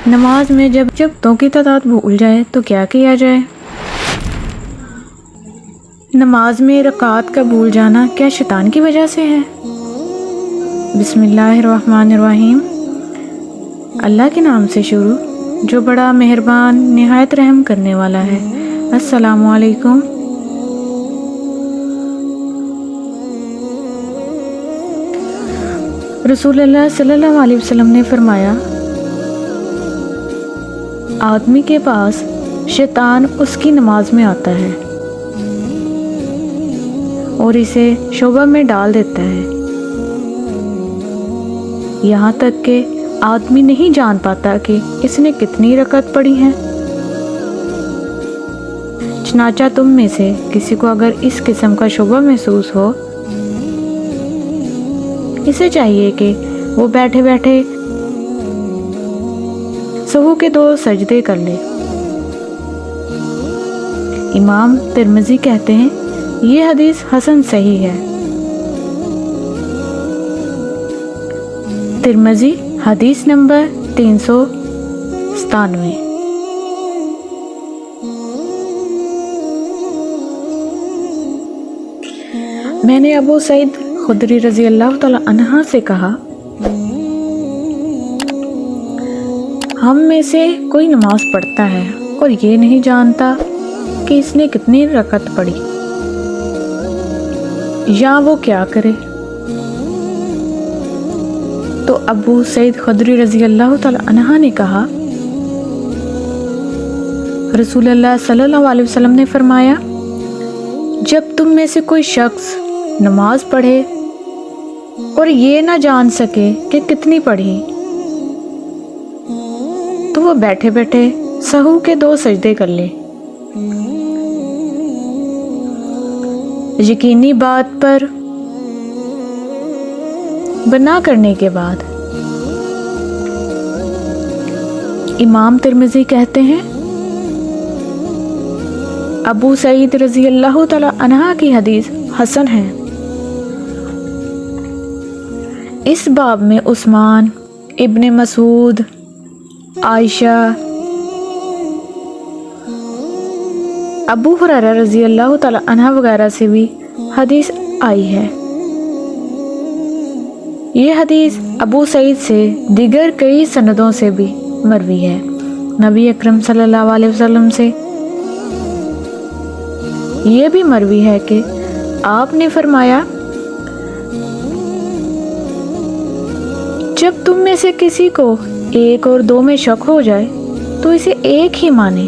نماز میں جب رکعتوں کی تعداد بھول جائے تو کیا کیا جائے؟ نماز میں رکعات کا بھول جانا کیا شیطان کی وجہ سے ہے؟ بسم اللہ الرحمن الرحیم۔ اللہ کے نام سے شروع جو بڑا مہربان نہایت رحم کرنے والا ہے۔ السلام علیکم۔ رسول اللہ صلی اللہ علیہ وسلم نے فرمایا، آدمی کے پاس شیطان اس کی نماز میں آتا ہے اور اسے شبہ میں ڈال دیتا ہے، یہاں تک کہ آدمی نہیں جان پاتا کہ اس نے کتنی رکعت پڑھی ہیں۔ چنانچہ تم میں سے کسی کو اگر اس قسم کا شبہ محسوس ہو، اسے چاہیے کہ وہ بیٹھے بیٹھے سہو کے 2 سجدے کر لے۔ امام ترمذی کہتے ہیں یہ حدیث حسن صحیح ہے۔ ترمذی حدیث نمبر 397۔ میں نے ابو سعید خدری رضی اللہ تعالی عنہ سے کہا، ہم میں سے کوئی نماز پڑھتا ہے اور یہ نہیں جانتا کہ اس نے کتنی رکعت پڑھی یا وہ کیا کرے؟ تو ابو سعید خدری رضی اللہ تعالی عنہ نے کہا، رسول اللہ صلی اللہ علیہ وسلم نے فرمایا، جب تم میں سے کوئی شخص نماز پڑھے اور یہ نہ جان سکے کہ کتنی پڑھی، تو وہ بیٹھے بیٹھے سہو کے 2 سجدے کر لے۔ یقینی بات پر بنا کرنے کے بعد امام ترمذی کہتے ہیں ابو سعید رضی اللہ تعالی عنہ کی حدیث حسن ہے۔ اس باب میں عثمان، ابن مسعود، عائشہ، ابو ہریرہ رضی اللہ تعالی عنہ وغیرہ سے بھی حدیث آئی ہے۔ یہ حدیث ابو سعید سے دیگر کئی سندوں سے بھی مروی ہے۔ نبی اکرم صلی اللہ علیہ وسلم سے یہ بھی مروی ہے کہ آپ نے فرمایا، جب تم میں سے کسی کو 1 اور 2 میں شک ہو جائے تو اسے 1 ہی مانے،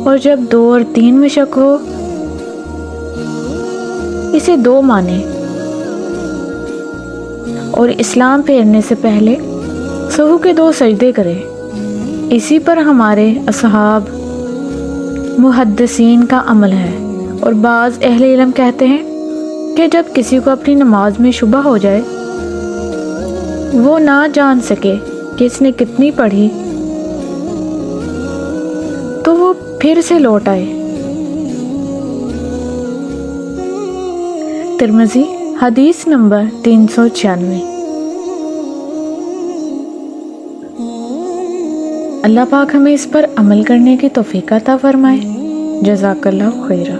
اور جب 2 اور 3 میں شک ہو اسے 2 مانے، اور اسلام پھیرنے سے پہلے سہو کے 2 سجدے کرے۔ اسی پر ہمارے اصحاب محدثین کا عمل ہے، اور بعض اہل علم کہتے ہیں کہ جب کسی کو اپنی نماز میں شبہ ہو جائے، وہ نہ جان سکے کہ اس نے کتنی پڑھی، تو وہ پھر سے لوٹ آئے۔ ترمذی حدیث نمبر 396۔ اللہ پاک ہمیں اس پر عمل کرنے کی توفیق عطا فرمائے۔ جزاک اللہ خیرہ۔